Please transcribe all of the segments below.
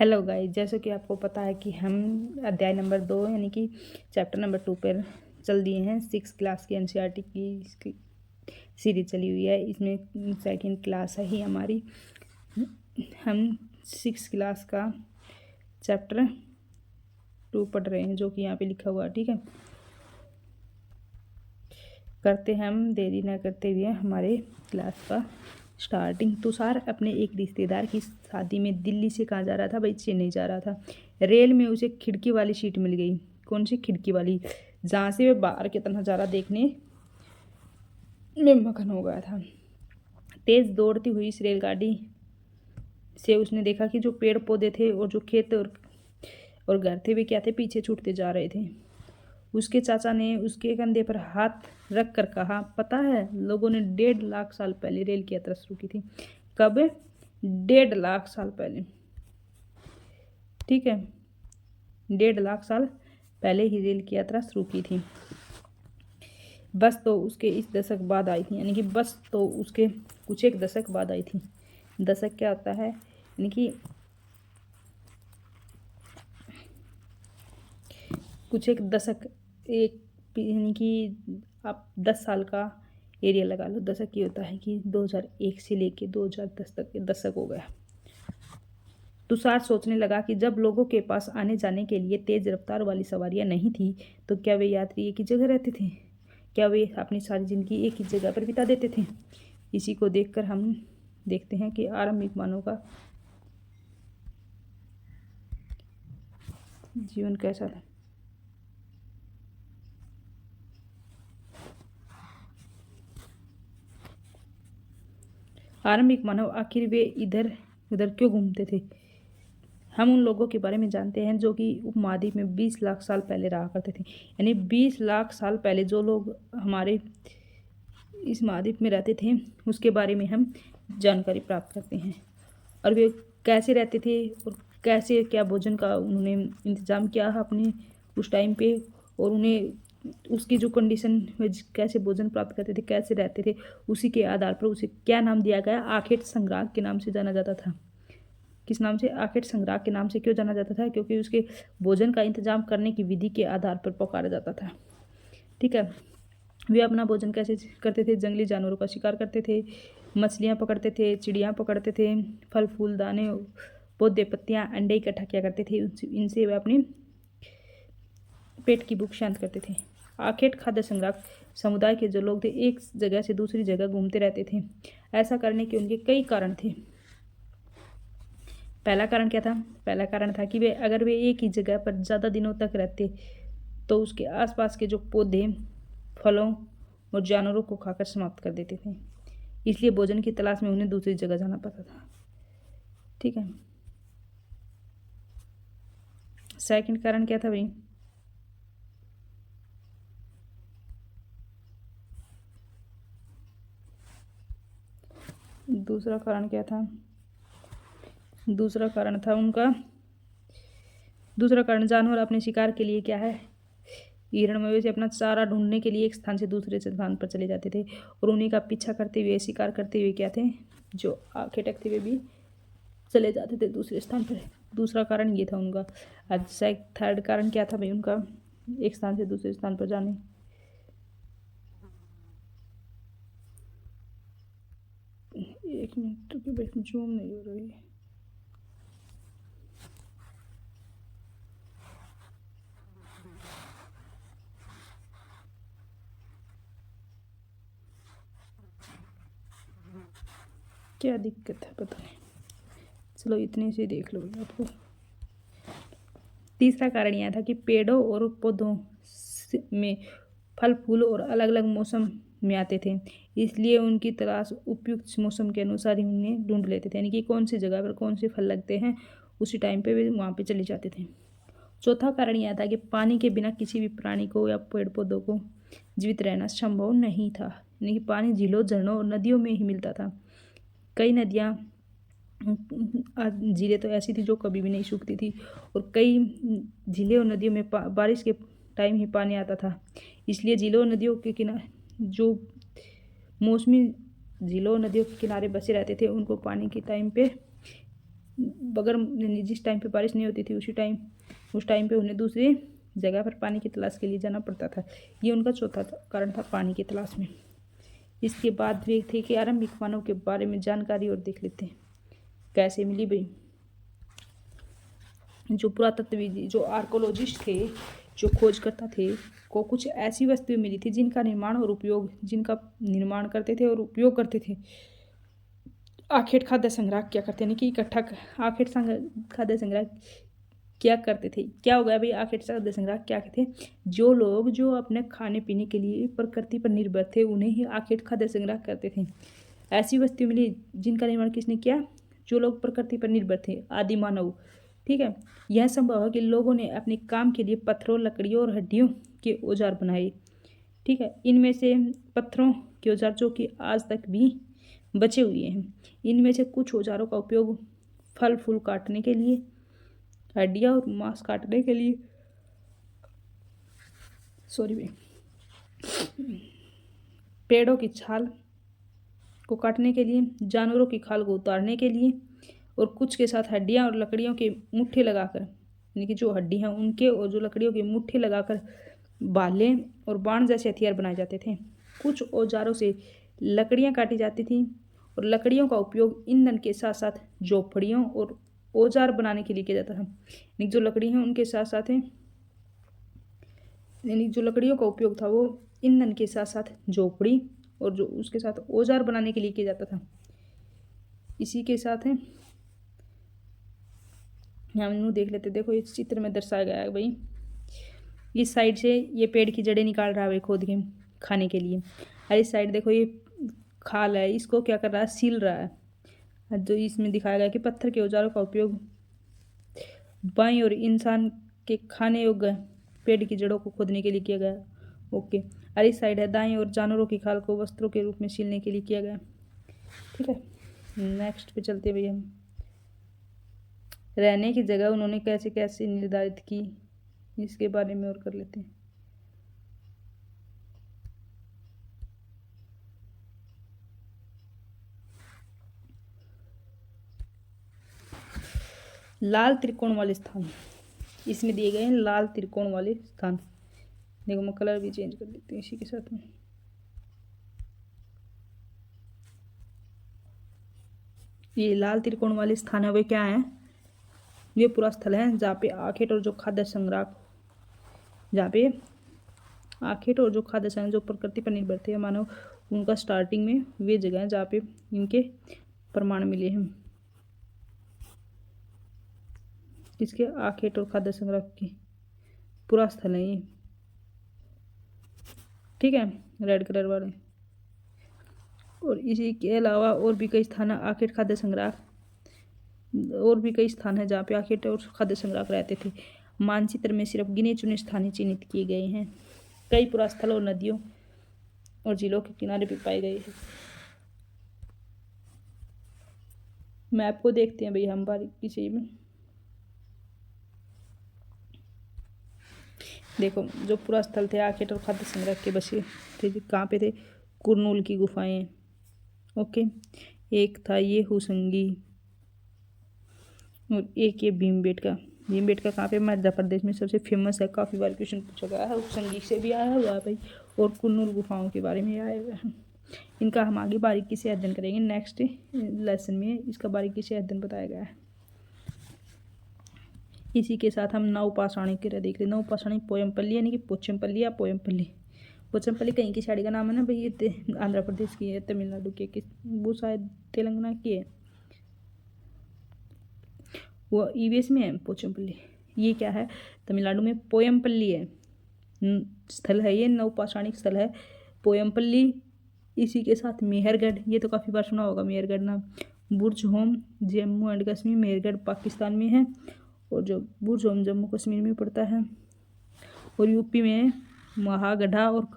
Hello guys, जैसे कि आपको पता है कि हम अध्याय नंबर 2 यानी कि चैप्टर नंबर 2 पर चल दिए हैं। 6 क्लास की एनसीईआरटी की सीरीज चली हुई है। इसमें सेकंड क्लास है ही हमारी। हम 6 क्लास का चैप्टर 2 पढ़ रहे हैं, जो कि यहाँ पे लिखा हुआ है। ठीक है, करते हैं हम देरी न करते हुए हमारे क्लास का स्टार्टिंग। तुषार अपने एक रिश्तेदार की शादी में दिल्ली से कहाँ जा रहा था भाई? चेन्नई जा रहा था। रेल में उसे खिड़की वाली सीट मिल गई। कौन सी खिड़की वाली? जहाँ से वह बाहर का नज़ारा देखने में मगन हो गया था। तेज दौड़ती हुई इस रेलगाड़ी से उसने देखा कि जो पेड़ पौधे थे और जो खेत और घर थे वे क्या थे? पीछे छूटते जा रहे थे। उसके चाचा ने उसके कंधे पर हाथ रख कर कहा, पता है लोगों ने 1.5 लाख साल पहले रेल की यात्रा शुरू की थी। कब? 1.5 लाख साल पहले। ठीक है, 1.5 लाख साल पहले ही रेल की यात्रा शुरू की थी। बस तो उसके इस दशक बाद आई थी, यानी कि बस तो उसके कुछ एक दशक बाद आई थी। दशक क्या होता है? यानी कि कुछ एक दशक, एक यानी कि आप 10 साल का एरिया लगा लो। दशक ये होता है कि 2001 से लेके 2010 तक दशक हो गया। तुषार सोचने लगा कि जब लोगों के पास आने जाने के लिए तेज रफ्तार वाली सवारियां नहीं थी तो क्या वे यात्री एक ही जगह रहते थे? क्या वे अपनी सारी जिंदगी एक ही जगह पर बिता देते थे? इसी को देखकर हम देखते हैं कि आरंभिक मानव का जीवन कैसा था। आरंभिक मानव आखिर वे इधर उधर क्यों घूमते थे? हम उन लोगों के बारे में जानते हैं जो कि उपमहाद्वीप में 20 लाख साल पहले रहा करते थे। यानी 20 लाख साल पहले जो लोग हमारे इस महाद्वीप में रहते थे उसके बारे में हम जानकारी प्राप्त करते हैं। और वे कैसे रहते थे और कैसे क्या भोजन का उन्होंने इंतज़ाम किया अपने उस टाइम पे, और उन्हें उसकी जो कंडीशन में कैसे भोजन प्राप्त करते थे, कैसे रहते थे, उसी के आधार पर उसे क्या नाम दिया गया? आखेट संग्राहक के नाम से जाना जाता था। किस नाम से? आखेट संग्राहक के नाम से क्यों जाना जाता था? क्योंकि उसके भोजन का इंतजाम करने की विधि के आधार पर पुकारा जाता था। ठीक है, वे अपना भोजन कैसे करते थे? जंगली जानवरों का शिकार करते थे, मछलियाँ पकड़ते थे, चिड़ियाँ पकड़ते थे, फल फूल दाने पौधे पत्तियाँ अंडे इकट्ठा किया करते थे। इनसे वे अपने पेट की भूख शांत करते थे। आखेट खाद्य संग्राहक समुदाय के जो लोग थे एक जगह से दूसरी जगह घूमते रहते थे। ऐसा करने के उनके कई कारण थे। पहला कारण क्या था? पहला कारण था कि वे अगर वे एक ही जगह पर ज़्यादा दिनों तक रहते तो उसके आसपास के जो पौधे फलों और जानवरों को खाकर समाप्त कर देते थे, इसलिए भोजन की तलाश में उन्हें दूसरी जगह जाना पड़ता था। ठीक है, सेकंड कारण क्या था भाई? दूसरा कारण क्या था? दूसरा कारण था उनका, दूसरा कारण जानवर अपने शिकार के लिए क्या है? हिरण मवेशी अपना चारा ढूंढने के लिए एक स्थान से दूसरे स्थान पर चले जाते थे और उन्हीं का पीछा करते हुए शिकार करते हुए क्या थे? जो आखेटक थे वे भी चले जाते थे दूसरे स्थान पर। दूसरा कारण ये था उनका। आज थर्ड कारण क्या था भाई उनका एक स्थान से दूसरे स्थान पर जाने? एक मिनट रुकिए भाई, जूम नहीं हो रही है। क्या दिक्कत है पता नहीं, चलो इतने से देख लो आपको। तीसरा कारण यह था कि पेड़ों और पौधों में फल फूल और अलग अलग मौसम में आते थे, इसलिए उनकी तलाश उपयुक्त मौसम के अनुसार ही उन्हें ढूंढ लेते थे। यानी कि कौन सी जगह पर कौन से फल लगते हैं उसी टाइम पे वे वहाँ पे चले जाते थे। चौथा कारण यह था कि पानी के बिना किसी भी प्राणी को या पेड़ पौधों को जीवित रहना संभव नहीं था। यानी कि पानी झीलों झरनों और नदियों में ही मिलता था। कई नदियाँ, झीलें तो ऐसी थी जो कभी भी नहीं सूखती थी, और कई झीलें और नदियों में बारिश के टाइम ही पानी आता था। इसलिए झीलों और नदियों के किनारे जो मौसमी झीलों और नदियों के किनारे बसे रहते थे उनको पानी के टाइम पे अगर जिस टाइम पे बारिश नहीं होती थी उस टाइम पे उन्हें दूसरी जगह पर पानी की तलाश के लिए जाना पड़ता था। ये उनका चौथा कारण था पानी की तलाश में। इसके बाद वे थे कि आरंभिक मानव के बारे में जानकारी और देख लेते हैं कैसे मिली भाई। जो पुरातत्वविद, जो आर्कोलॉजिस्ट थे, जो खोजकर्ता थे, को कुछ ऐसी वस्तुएं मिली थी जिनका निर्माण करते थे और उपयोग करते थे। आखेट खाद्य संग्रह क्या करते, यानी कि इकट्ठा आखेट खाद्य संग्रह क्या करते थे। क्या हो गया भाई, आखेट खाद्य संग्रह क्या थे? जो लोग जो अपने खाने पीने के लिए प्रकृति पर निर्भर थे उन्हें ही आखेट खाद्य संग्रह करते थे। ऐसी वस्तुएं मिली जिनका निर्माण किसने किया? जो लोग प्रकृति पर निर्भर थे, आदि मानव। ठीक है, यह संभव है कि लोगों ने अपने काम के लिए पत्थरों, लकड़ियों और हड्डियों के औजार बनाए। ठीक है, इनमें से पत्थरों के औजार जो कि आज तक भी बचे हुए हैं। इनमें से कुछ औजारों का उपयोग फल फूल काटने के लिए, हड्डियाँ और मांस काटने के लिए, पेड़ों की छाल को काटने के लिए, जानवरों की खाल को उतारने के लिए, और कुछ के साथ हड्डियाँ और लकड़ियों के मुट्ठे लगाकर, यानी कि जो हड्डी हैं उनके और जो लकड़ियों के मुट्ठे लगाकर भाले और बाण जैसे हथियार बनाए जाते थे। कुछ औजारों से लकड़ियाँ काटी जाती थीं और लकड़ियों का उपयोग ईंधन के साथ साथ झोपड़ियों और औजार बनाने के लिए किया जाता था। यानी जो लकड़ी हैं उनके साथ साथ यानी जो लकड़ियों का उपयोग था वो ईंधन के साथ साथ झोपड़ी और जो उसके साथ औजार बनाने के लिए किया जाता था। इसी के साथ है हम देख लेते, देखो इस चित्र में दर्शाया गया है भाई, इस साइड से ये पेड़ की जड़ें निकाल रहा है खोद के खाने के लिए, और इस साइड देखो ये खाल है, इसको क्या कर रहा है, सील रहा है। जो इसमें दिखाया गया कि पत्थर के औजारों का उपयोग बाई और इंसान के खाने योग्य पेड़ की जड़ों को खोदने के लिए किया गया। ओके, और इस साइड है दाएं और जानवरों की खाल को वस्त्रों के रूप में सीलने के लिए किया गया। ठीक है, नेक्स्ट पे चलते भैया हम। रहने की जगह उन्होंने कैसे कैसे निर्धारित की, इसके बारे में और कर लेते हैं। लाल त्रिकोण वाले स्थान इसमें दिए गए हैं, लाल त्रिकोण वाले स्थान। देखो मैं कलर भी चेंज कर देती हूँ इसी के साथ में। ये लाल त्रिकोण वाले स्थान है वे क्या है, ये पूरा स्थल है जहाँ पे आखेट और जो खाद्य संग्रह, जहाँ पे आखेट और जो खाद्य संग्रह जो प्रकृति पर निर्भर थे मानव, उनका स्टार्टिंग में वे जगह है जहाँ पे इनके प्रमाण मिले हैं। इसके आखेट और खाद्य संग्रह की पूरा स्थल है ये। ठीक है, रेड कलर वाले। और इसी के अलावा और भी कई स्थान आखेट खाद्य संग्रह, और भी कई स्थान है जहाँ पे आखेट और खाद्य संग्रह रहते थे। मानचित्र में सिर्फ गिने चुने स्थान चिन्हित किए गए हैं। कई पुरास्थल और नदियों और झीलों के किनारे भी पाए गए हैं। मैप को देखते हैं भाई हम बारीकी से में। देखो जो पूरा स्थल थे आखेट और खाद्य संग्रह के बसे थे, कहाँ पे थे, कुरनूल की गुफाएं। ओके, एक था ये हुसंगी और एक ये भीमबेटका। भीमबेटका कहाँ पे, मध्य प्रदेश में सबसे फेमस है, काफ़ी बार क्वेश्चन पूछा गया है। हुसंगी से भी आया हुआ है भाई, और कुरनूल गुफाओं के बारे में आया हुआ है। इनका हम आगे बारीकी से अध्ययन करेंगे, नेक्स्ट लेसन में इसका बारीकी से अध्ययन बताया गया है। इसी के साथ हम नवपाषाणी के देख रहे, नवपाषाणी पोयमपल्ली यानी कि पोचमपल्ली या पोयमपल्ली। पोचमपल्ली कहीं की साड़ी का नाम है ना भाई, ये आंध्र प्रदेश की है, तमिलनाडु की, वो शायद तेलंगाना की है, वो ईवीएस में है पोचमपल्ली। ये क्या है, तमिलनाडु में पोयमपल्ली है, स्थल है ये, नवपाषाणिक स्थल है पोयमपल्ली। इसी के साथ मेहरगढ़, ये तो काफ़ी बार सुना होगा मेहरगढ़ नाम। बुर्ज होम जम्मू एंड कश्मीर, मेहरगढ़ पाकिस्तान में है, और जो बुर्ज होम जम्मू कश्मीर में पड़ता है। और यूपी में महागढ़ा और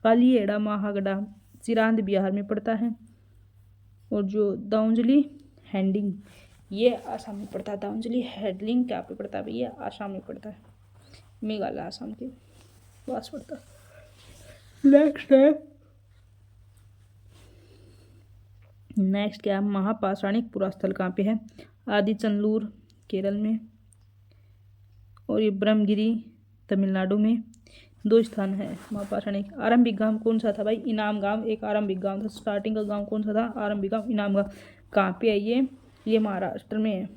कालीहेड़ा महागढ़ा चिरांद बिहार में पड़ता है। और जो दाउंजली हैंडिंग ये आसाम में पड़ता है। दाउंजली हैंडलिंग क्या पे पड़ता है भैया, आसाम में पड़ता है, मेघालय आसाम के पास पड़ता है। नेक्स्ट है नेक्स्ट क्या, महापाषाणिक पुरास्थल कहाँ पे है, आदिचनल्लूर केरल में, और ये ब्रह्मगिरी तमिलनाडु में। 2 स्थान है महापाषाणिक। आरंभिक गांव कौन सा था भाई, इनाम गांव एक आरंभिक गांव था। स्टार्टिंग का गांव कौन सा था, आरंभिक गांव इनाम गांव। कहाँ पे है ये महाराष्ट्र में है।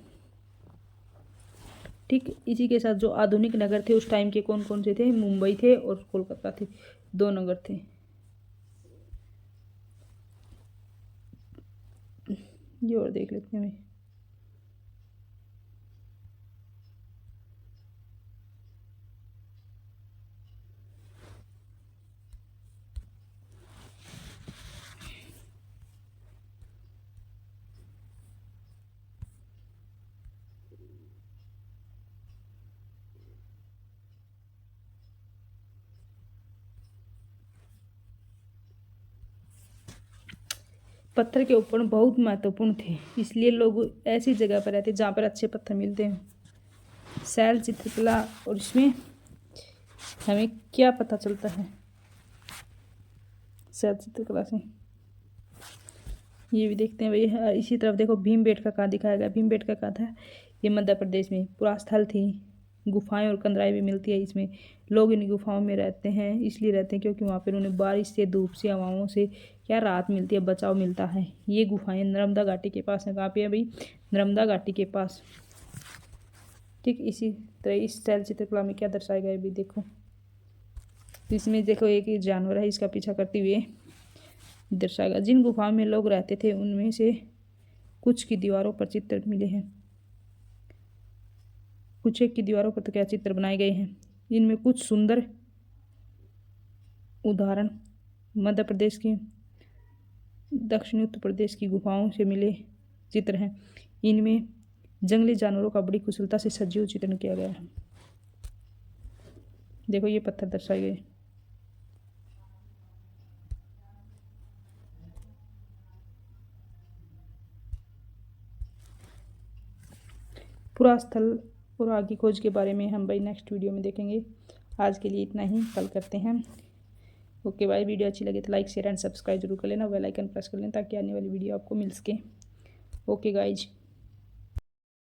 ठीक, इसी के साथ जो आधुनिक नगर थे उस टाइम के कौन कौन से थे, मुंबई थे और कोलकाता थे, 2 नगर थे। ये और देख लेते हैं भाई। पत्थर के उपकरण बहुत महत्वपूर्ण थे, इसलिए लोग ऐसी जगह पर रहते जहाँ पर अच्छे पत्थर मिलते हैं। शैल चित्रकला, और इसमें हमें क्या पता चलता है शैल चित्रकला से, ये भी देखते हैं भाई। इसी तरफ देखो भीमबेटका कहाँ दिखाया गया, भीमबेटका कहाँ था, ये मध्य प्रदेश में पुरास्थल थी। गुफाएं और कंदराएं भी मिलती है इसमें। लोग इन गुफाओं में रहते हैं, इसलिए रहते हैं क्योंकि वहाँ पर उन्हें बारिश से, धूप से, हवाओं से क्या राहत मिलती है, बचाव मिलता है। ये गुफाएं नर्मदा घाटी के पास है। कहाँ पे है भाई, नर्मदा घाटी के पास। ठीक, इसी तरह इस शैल चित्रकला में क्या दर्शाया गया है भी देखो। इसमें देखो एक जानवर है, इसका पीछा करते हुए दर्शाएगा। जिन गुफाओं में लोग रहते थे उनमें से कुछ की दीवारों पर चित्र मिले हैं, कुछ एक की दीवारों पर तो क्या चित्र बनाए गए हैं। इनमें कुछ सुंदर उदाहरण मध्य प्रदेश की, दक्षिणी उत्तर प्रदेश की गुफाओं से मिले चित्र हैं। इनमें जंगली जानवरों का बड़ी कुशलता से सजीव चित्रण किया गया है। देखो ये पत्थर दर्शाए गए। पुरास्थल और आगे खोज के बारे में हम भाई नेक्स्ट वीडियो में देखेंगे। आज के लिए इतना ही, कल करते हैं। ओके भाई, वीडियो अच्छी लगे तो लाइक शेयर एंड सब्सक्राइब जरूर कर लेना, बेल आइकन प्रेस कर लेना ताकि आने वाली वीडियो आपको मिल सके। Okay guys.